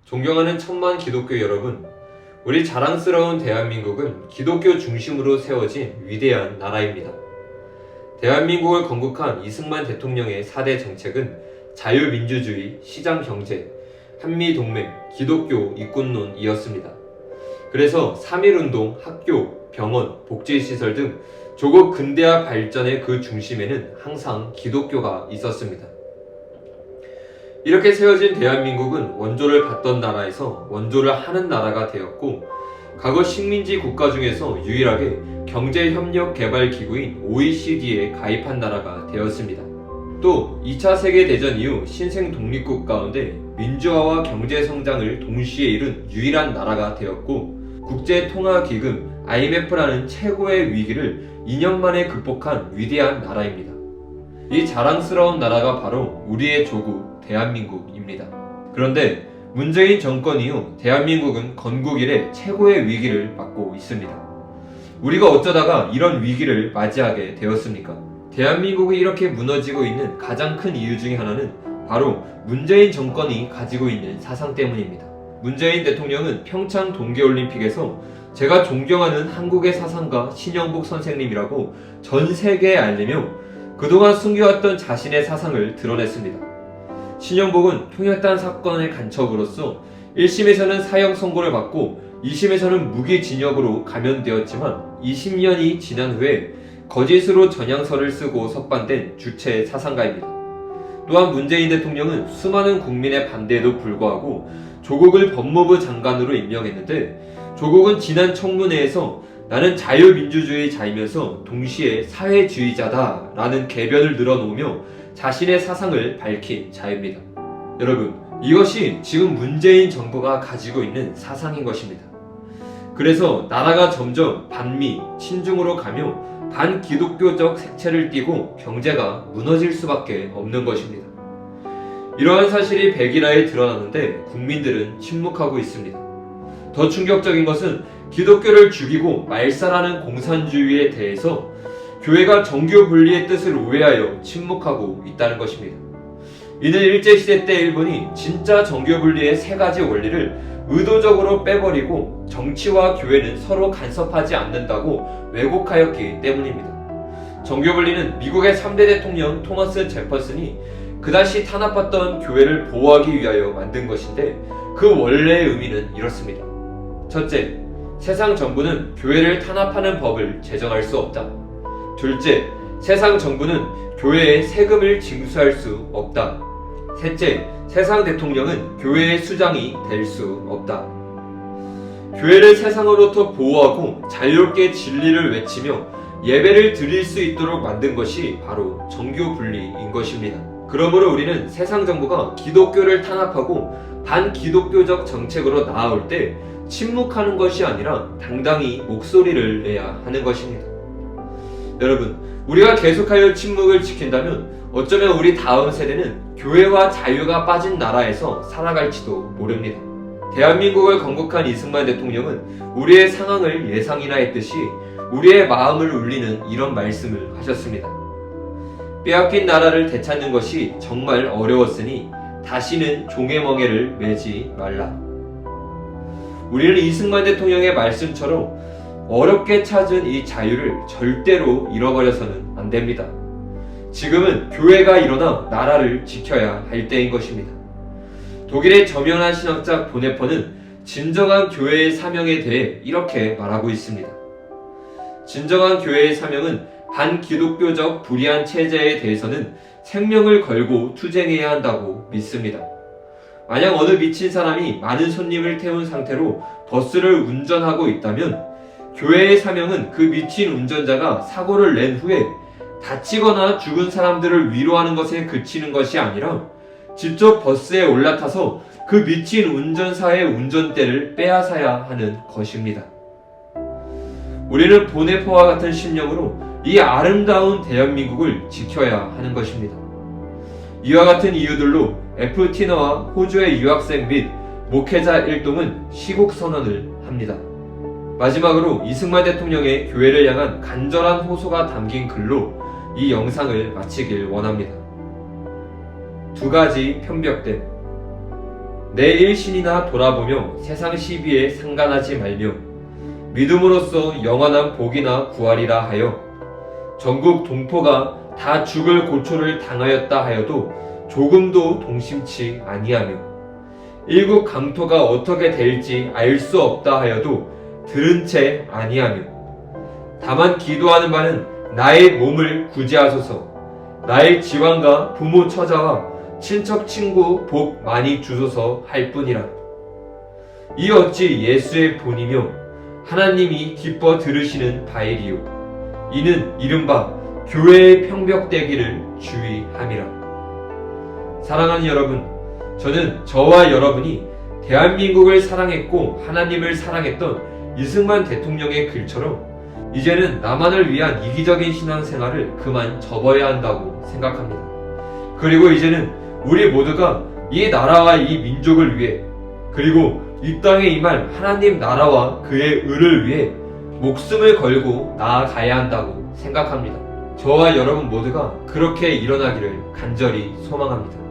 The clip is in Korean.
존경하는 천만 기독교 여러분, 우리 자랑스러운 대한민국은 기독교 중심으로 세워진 위대한 나라입니다. 대한민국을 건국한 이승만 대통령의 4대 정책은 자유민주주의, 시장경제, 한미동맹, 기독교 이권론이었습니다. 그래서 3.1운동, 학교, 병원, 복지시설 등 조국 근대화 발전의 그 중심에는 항상 기독교가 있었습니다. 이렇게 세워진 대한민국은 원조를 받던 나라에서 원조를 하는 나라가 되었고, 과거 식민지 국가 중에서 유일하게 경제협력개발기구인 OECD에 가입한 나라가 되었습니다. 또 2차 세계대전 이후 신생 독립국 가운데 민주화와 경제성장을 동시에 이룬 유일한 나라가 되었고, 국제통화기금 IMF라는 최고의 위기를 2년 만에 극복한 위대한 나라입니다. 이 자랑스러운 나라가 바로 우리의 조국 대한민국입니다. 그런데 문재인 정권 이후 대한민국은 건국 이래 최고의 위기를 맞고 있습니다. 우리가 어쩌다가 이런 위기를 맞이하게 되었습니까? 대한민국이 이렇게 무너지고 있는 가장 큰 이유 중에 하나는 바로 문재인 정권이 가지고 있는 사상 때문입니다. 문재인 대통령은 평창 동계올림픽에서 제가 존경하는 한국의 사상가 신영복 선생님이라고 전 세계에 알리며 그동안 숨겨왔던 자신의 사상을 드러냈습니다. 신영복은 통일단 사건의 간첩으로서 1심에서는 사형 선고를 받고 2심에서는 무기징역으로 감형되었지만 20년이 지난 후에 거짓으로 전향서를 쓰고 석방된 주체 사상가입니다. 또한 문재인 대통령은 수많은 국민의 반대에도 불구하고 조국을 법무부 장관으로 임명했는데, 조국은 지난 청문회에서 나는 자유민주주의자이면서 동시에 사회주의자다 라는 궤변을 늘어놓으며 자신의 사상을 밝힌 자입니다. 여러분, 이것이 지금 문재인 정부가 가지고 있는 사상인 것입니다. 그래서 나라가 점점 반미, 친중으로 가며 반기독교적 색채를 띠고 경제가 무너질 수밖에 없는 것입니다. 이러한 사실이 백일하에 드러나는데 국민들은 침묵하고 있습니다. 더 충격적인 것은 기독교를 죽이고 말살하는 공산주의에 대해서 교회가 정교 분리의 뜻을 오해하여 침묵하고 있다는 것입니다. 이는 일제시대 때 일본이 진짜 정교 분리의 세 가지 원리를 의도적으로 빼버리고 정치와 교회는 서로 간섭하지 않는다고 왜곡하였기 때문입니다. 정교 분리는 미국의 3대 대통령 토마스 제퍼슨이 그다시 탄압받던 교회를 보호하기 위하여 만든 것인데, 그 원래의 의미는 이렇습니다. 첫째, 세상 정부는 교회를 탄압하는 법을 제정할 수 없다. 둘째, 세상 정부는 교회에 세금을 징수할 수 없다. 셋째, 세상 대통령은 교회의 수장이 될 수 없다. 교회를 세상으로부터 보호하고 자유롭게 진리를 외치며 예배를 드릴 수 있도록 만든 것이 바로 정교 분리인 것입니다. 그러므로 우리는 세상 정부가 기독교를 탄압하고 반기독교적 정책으로 나아올 때 침묵하는 것이 아니라 당당히 목소리를 내야 하는 것입니다. 여러분, 우리가 계속하여 침묵을 지킨다면 어쩌면 우리 다음 세대는 교회와 자유가 빠진 나라에서 살아갈지도 모릅니다. 대한민국을 건국한 이승만 대통령은 우리의 상황을 예상이나 했듯이 우리의 마음을 울리는 이런 말씀을 하셨습니다. 빼앗긴 나라를 되찾는 것이 정말 어려웠으니 다시는 종의 멍에를 매지 말라. 우리는 이승만 대통령의 말씀처럼 어렵게 찾은 이 자유를 절대로 잃어버려서는 안 됩니다. 지금은 교회가 일어나 나라를 지켜야 할 때인 것입니다. 독일의 저명한 신학자 보네퍼는 진정한 교회의 사명에 대해 이렇게 말하고 있습니다. 진정한 교회의 사명은 반기독교적 불의한 체제에 대해서는 생명을 걸고 투쟁해야 한다고 믿습니다. 만약 어느 미친 사람이 많은 손님을 태운 상태로 버스를 운전하고 있다면 교회의 사명은 그 미친 운전자가 사고를 낸 후에 다치거나 죽은 사람들을 위로하는 것에 그치는 것이 아니라 직접 버스에 올라타서 그 미친 운전사의 운전대를 빼앗아야 하는 것입니다. 우리는 보네퍼와 같은 심령으로 이 아름다운 대한민국을 지켜야 하는 것입니다. 이와 같은 이유들로 FT너와 호주의 유학생 및 목회자 일동은 시국 선언을 합니다. 마지막으로 이승만 대통령의 교회를 향한 간절한 호소가 담긴 글로 이 영상을 마치길 원합니다. 두 가지 편벽됨. 내 일신이나 돌아보며 세상 시비에 상관하지 말며 믿음으로써 영원한 복이나 구하리라 하여 전국 동포가 다 죽을 고초를 당하였다 하여도 조금도 동심치 아니하며 일국 강토가 어떻게 될지 알 수 없다 하여도 들은 채 아니하며 다만 기도하는 바는 나의 몸을 구제하소서 나의 지왕과 부모 처자와 친척 친구 복 많이 주소서 할 뿐이라. 이 어찌 예수의 본이며 하나님이 기뻐 들으시는 바이리요 이는 이른바 교회의 평벽되기를 주의함이라. 사랑하는 여러분, 저는 저와 여러분이 대한민국을 사랑했고 하나님을 사랑했던 이승만 대통령의 글처럼 이제는 나만을 위한 이기적인 신앙생활을 그만 접어야 한다고 생각합니다. 그리고 이제는 우리 모두가 이 나라와 이 민족을 위해 그리고 이 땅에 임할 하나님 나라와 그의 의를 위해 목숨을 걸고 나아가야 한다고 생각합니다. 저와 여러분 모두가 그렇게 일어나기를 간절히 소망합니다.